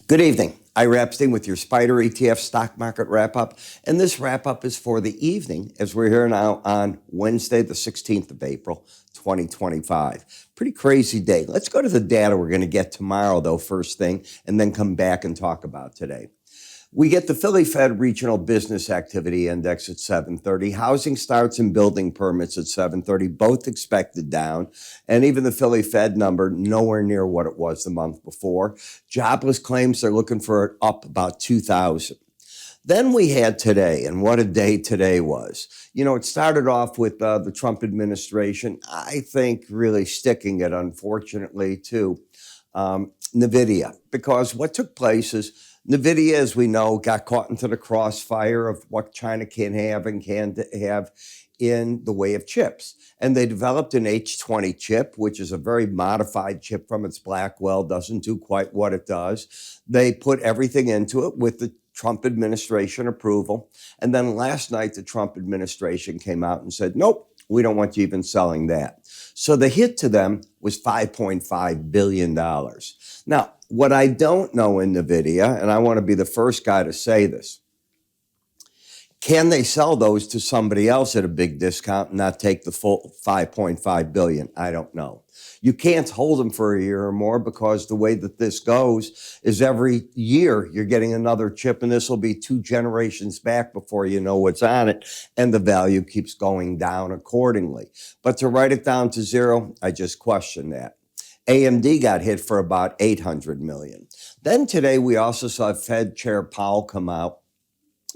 Good evening. I'm Epstein with your Spider ETF stock market wrap-up. And this wrap-up is for the evening as we're here now on Wednesday, the 16th of April, 2025. Pretty crazy day. Let's go to the data we're going to get tomorrow, though, first thing, and then come back and talk about today. We get the Philly Fed Regional Business Activity Index at 7:30. Housing starts and building permits at 7:30, both expected down. And even the Philly Fed number, nowhere near what it was the month before. Jobless claims, they're looking for it up about 2,000. Then we had today, and what a day today was. You know, it started off with the Trump administration, I think really sticking it, unfortunately, to NVDA. Because what took place is NVIDIA, as we know, got caught into the crossfire of what China can have and can't have in the way of chips. And they developed an H20 chip, which is a very modified chip from its Blackwell, doesn't do quite what it does. They put everything into it with the Trump administration approval. And then last night, the Trump administration came out and said, nope, we don't want you even selling that. So the hit to them was $5.5 billion. Now, what I don't know in NVIDIA, and I want to be the first guy to say this, can they sell those to somebody else at a big discount and not take the full $5.5 billion? I don't know. You can't hold them for a year or more because the way that this goes is every year you're getting another chip, and this will be 2 generations back before you know what's on it, and the value keeps going down accordingly. But to write it down to zero, I just question that. AMD got hit for about $800 million. Then today we also saw Fed Chair Powell come out,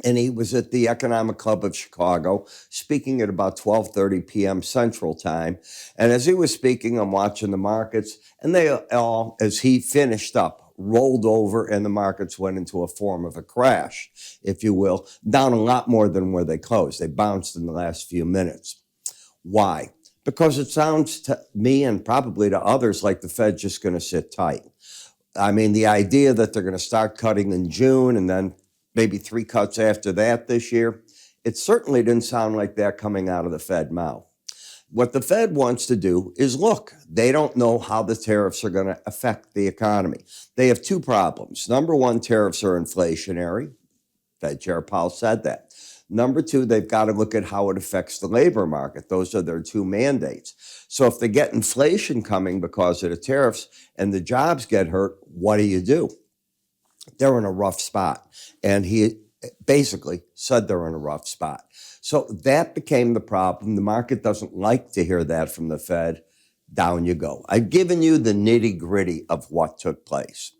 and he was at the Economic Club of Chicago speaking at about 12:30 p.m. Central Time. And as he was speaking, I'm watching the markets, and they all, as he finished up, rolled over, and the markets went into a form of a crash, if you will, down a lot more than where they closed. They bounced in the last few minutes. Why? Because it sounds to me and probably to others like the Fed's just going to sit tight. I mean, the idea that they're going to start cutting in June and then maybe 3 cuts after that this year, it certainly didn't sound like that coming out of the Fed mouth. What the Fed wants to do is look, they don't know how the tariffs are going to affect the economy. They have 2 problems. Number one, tariffs are inflationary. Fed Chair Powell said that. Number 2, they've got to look at how it affects the labor market. Those are their 2 mandates. So if they get inflation coming because of the tariffs and the jobs get hurt, what do? They're in a rough spot. And he basically said they're in a rough spot. So that became the problem. The market doesn't like to hear that from the Fed. Down you go. I've given you the nitty-gritty of what took place.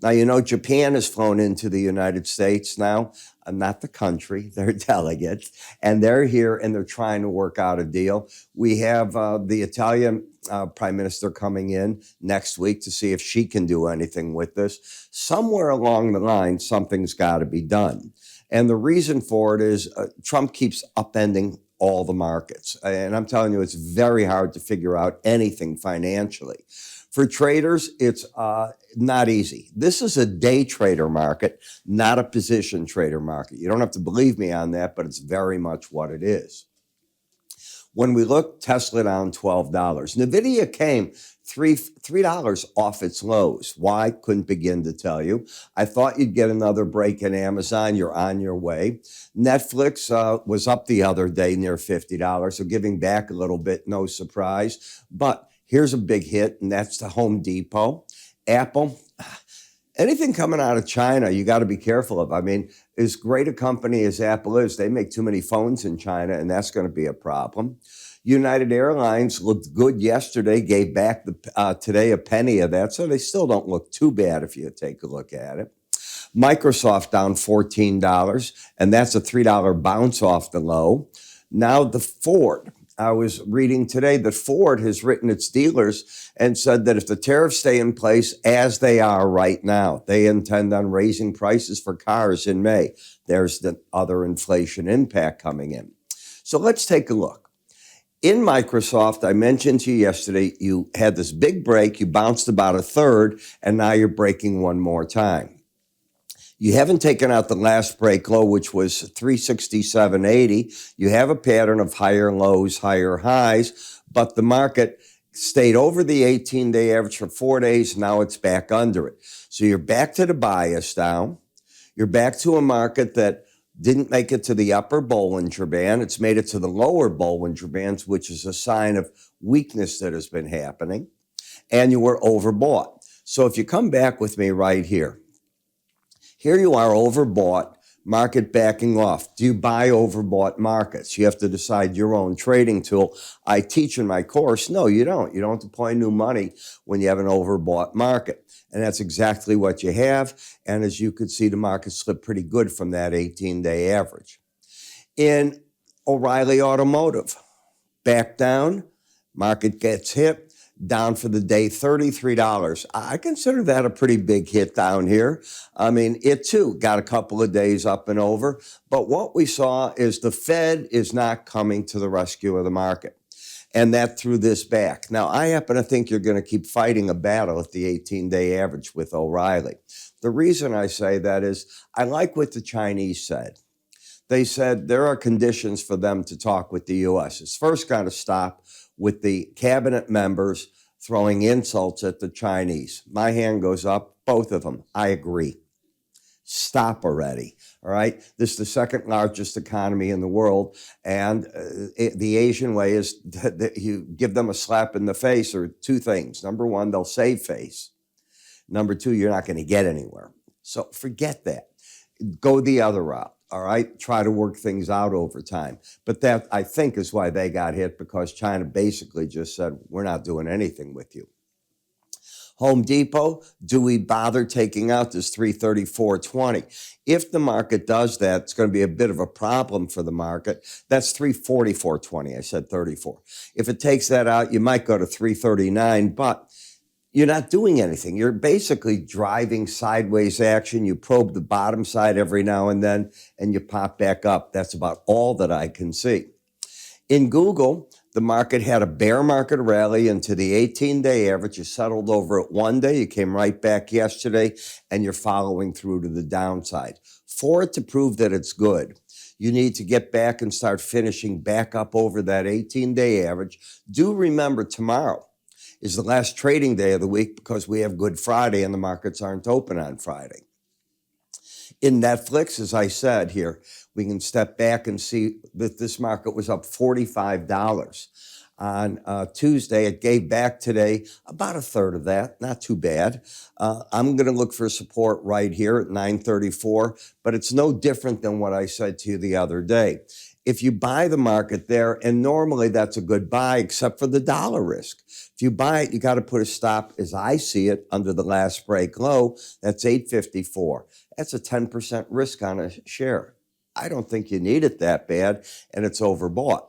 Now, you know, Japan has flown into the United States now, not the country, they're delegates, and they're here and they're trying to work out a deal. We have the Italian prime minister coming in next week to see if she can do anything with this. Somewhere along the line, something's got to be done. And the reason for it is Trump keeps upending all the markets. And I'm telling you, it's very hard to figure out anything financially. For traders, it's not easy. This is a day trader market, not a position trader market. You don't have to believe me on that, but it's very much what it is. When we look, Tesla down $12. NVIDIA came $3 off its lows. Why? Couldn't begin to tell you. I thought you'd get another break in Amazon. You're on your way. Netflix was up the other day near $50, so giving back a little bit, no surprise. But here's a big hit, and that's the Home Depot. Apple, anything coming out of China, you got to be careful of. I mean, as great a company as Apple is, they make too many phones in China, and that's going to be a problem. United Airlines looked good yesterday, gave back today a penny of that, so they still don't look too bad if you take a look at it. Microsoft down $14, and that's a $3 bounce off the low. Now the Ford. I was reading today that Ford has written its dealers and said that if the tariffs stay in place as they are right now, they intend on raising prices for cars in May. There's the other inflation impact coming in. So let's take a look. In Microsoft, I mentioned to you yesterday, you had this big break, you bounced about a third, and now you're breaking one more time. You haven't taken out the last break low, which was 367.80. You have a pattern of higher lows, higher highs, but the market stayed over the 18-day average for 4 days. Now it's back under it. So you're back to the bias down. You're back to a market that didn't make it to the upper Bollinger Band. It's made it to the lower Bollinger Bands, which is a sign of weakness that has been happening. And you were overbought. So if you come back with me right here, here you are overbought, market backing off. Do you buy overbought markets? You have to decide your own trading tool. I teach in my course, no, you don't. You don't deploy new money when you have an overbought market. And that's exactly what you have. And as you could see, the market slipped pretty good from that 18-day average. In O'Reilly Automotive, back down, market gets hit. Down for the day, $33. I consider that a pretty big hit down here. I mean, it too got a couple of days up and over. But what we saw is the Fed is not coming to the rescue of the market. And that threw this back. Now, I happen to think you're going to keep fighting a battle at the 18-day average with O'Reilly. The reason I say that is I like what the Chinese said. They said there are conditions for them to talk with the U.S. It's first got to stop with the cabinet members throwing insults at the Chinese. My hand goes up, both of them. I agree. Stop already, all right? This is the second largest economy in the world, and the Asian way is that you give them a slap in the face or two things. Number one, they'll save face. Number two, you're not going to get anywhere. So forget that. Go the other route. All right, try to work things out over time. But that, I think, is why they got hit, because China basically just said, we're not doing anything with you. Home Depot, do we bother taking out this 334.20? If the market does that, it's going to be a bit of a problem for the market. That's 344.20. I said 34. If it takes that out, you might go to 339, but you're not doing anything. You're basically driving sideways action. You probe the bottom side every now and then, and you pop back up. That's about all that I can see. In Google, the market had a bear market rally into the 18-day average. You settled over it one day. You came right back yesterday, and you're following through to the downside. For it to prove that it's good, you need to get back and start finishing back up over that 18-day average. Do remember tomorrow is the last trading day of the week, because we have Good Friday and the markets aren't open on Friday. In Netflix, as I said here, we can step back and see that this market was up $45 on Tuesday. It gave back today about a third of that, not too bad. I'm going to look for support right here at 934, but it's no different than what I said to you the other day. If you buy the market there, and normally that's a good buy, except for the dollar risk. If you buy it, you got to put a stop, as I see it, under the last break low. That's 854. That's a 10% risk on a share. I don't think you need it that bad, and it's overbought.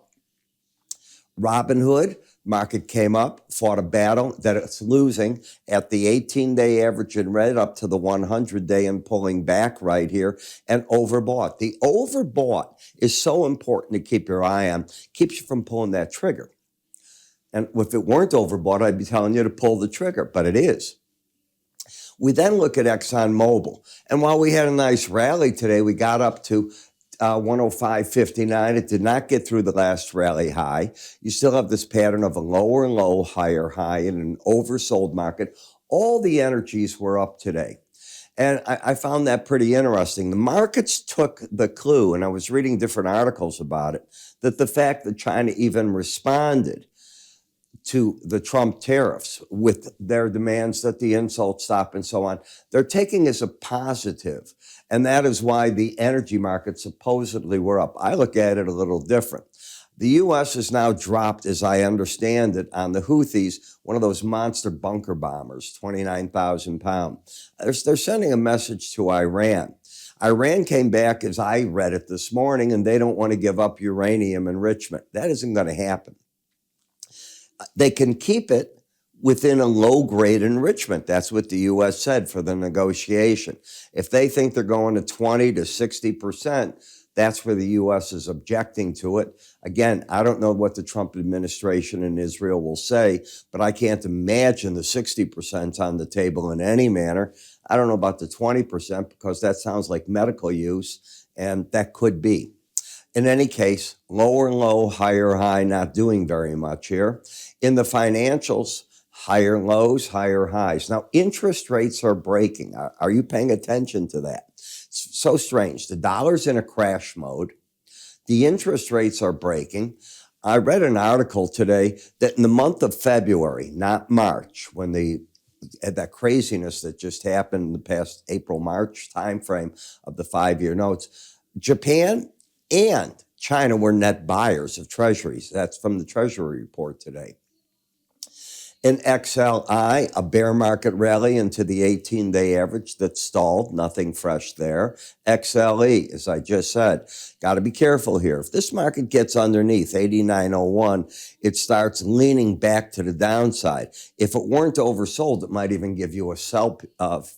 Robinhood, market came up, fought a battle that it's losing at the 18-day average in red up to the 100-day and pulling back right here, and overbought. The overbought is so important to keep your eye on, keeps you from pulling that trigger. And if it weren't overbought, I'd be telling you to pull the trigger, but it is. We then look at ExxonMobil. And while we had a nice rally today, we got up to 105.59. It did not get through the last rally high. You still have this pattern of a lower low, higher high in an oversold market. All the energies were up today. And I found that pretty interesting. The markets took the clue, and I was reading different articles about it, that the fact that China even responded to the Trump tariffs with their demands that the insult stop and so on, they're taking as a positive. And that is why the energy markets supposedly were up. I look at it a little different. The U.S. has now dropped, as I understand it, on the Houthis, one of those monster bunker bombers, 29,000 pounds. They're sending a message to Iran. Iran came back, as I read it this morning, and they don't want to give up uranium enrichment. That isn't going to happen. They can keep it within a low-grade enrichment. That's what the U.S. said for the negotiation. If they think they're going to 20 to 60%, that's where the U.S. is objecting to it. Again, I don't know what the Trump administration in Israel will say, but I can't imagine the 60% on the table in any manner. I don't know about the 20% because that sounds like medical use, and that could be. In any case, lower low, higher high, not doing very much here. In the financials, higher lows, higher highs. Now, interest rates are breaking. Are you paying attention to that? It's so strange. The dollar's in a crash mode. The interest rates are breaking. I read an article today that in the month of February, not March, when that craziness that just happened in the past April-March timeframe of the 5-year notes, Japan and China were net buyers of treasuries. That's from the Treasury report today. In XLI, a bear market rally into the 18-day average that stalled, nothing fresh there. XLE, as I just said, got to be careful here. If this market gets underneath 89.01, it starts leaning back to the downside. If it weren't oversold, it might even give you a sell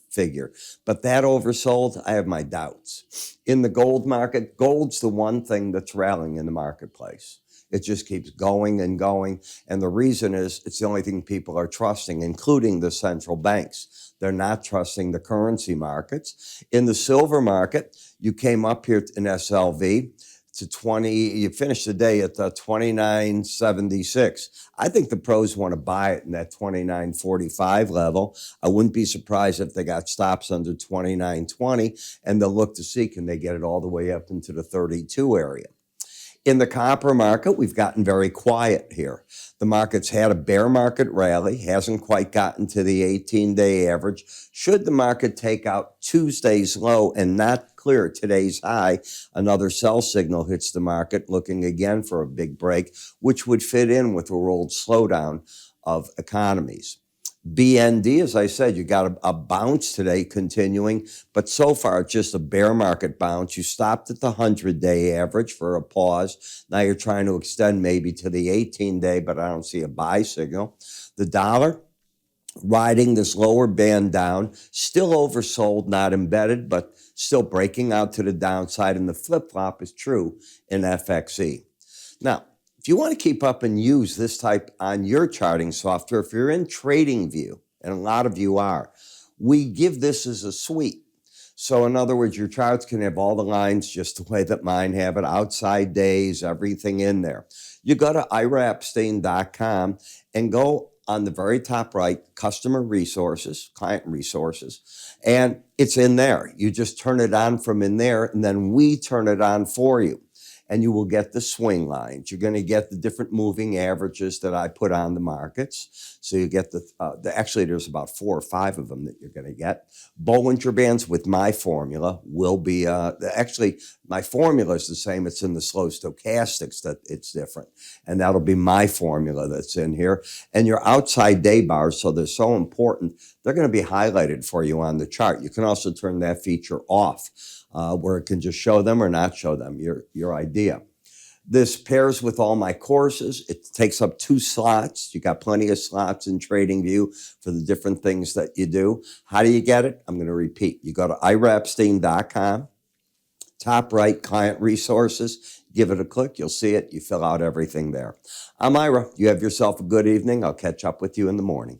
figure. But that oversold, I have my doubts. In the gold market, gold's the one thing that's rallying in the marketplace. It just keeps going and going. And the reason is it's the only thing people are trusting, including the central banks. They're not trusting the currency markets. In the silver market, you came up here in SLV to 20, you finished the day at 29.76. I think the pros want to buy it in that 29.45 level. I wouldn't be surprised if they got stops under 29.20, and they'll look to see, can they get it all the way up into the 32 area. In the copper market, we've gotten very quiet here. The market's had a bear market rally, hasn't quite gotten to the 18-day average. Should the market take out Tuesday's low and not clear today's high, another sell signal hits the market, looking again for a big break, which would fit in with a world slowdown of economies. BND, as I said, you got a bounce today continuing, but so far it's just a bear market bounce. You stopped at the 100-day average for a pause. Now you're trying to extend maybe to the 18-day, but I don't see a buy signal. The dollar riding this lower band down, still oversold, not embedded, but still breaking out to the downside, and the flip-flop is true in FXE. Now, if you want to keep up and use this type on your charting software, if you're in TradingView, and a lot of you are, we give this as a suite. So in other words, your charts can have all the lines just the way that mine have it, outside days, everything in there. You go to iraepstein.com and go on the very top right, customer resources, client resources, and it's in there. You just turn it on from in there, and then we turn it on for you. And you will get the swing lines. You're going to get the different moving averages that I put on the markets. So you get actually there's about 4 or 5 of them that you're going to get. Bollinger Bands with my formula will be, actually my formula is the same. It's in the slow stochastics that it's different. And that'll be my formula that's in here. And your outside day bars, so they're so important, they're going to be highlighted for you on the chart. You can also turn that feature off. Where it can just show them or not show them, your idea. This pairs with all my courses. It takes up 2 slots. You got plenty of slots in TradingView for the different things that you do. How do you get it? I'm going to repeat. You go to iraepstein.com, top right, client resources. Give it a click. You'll see it. You fill out everything there. I'm Ira. You have yourself a good evening. I'll catch up with you in the morning.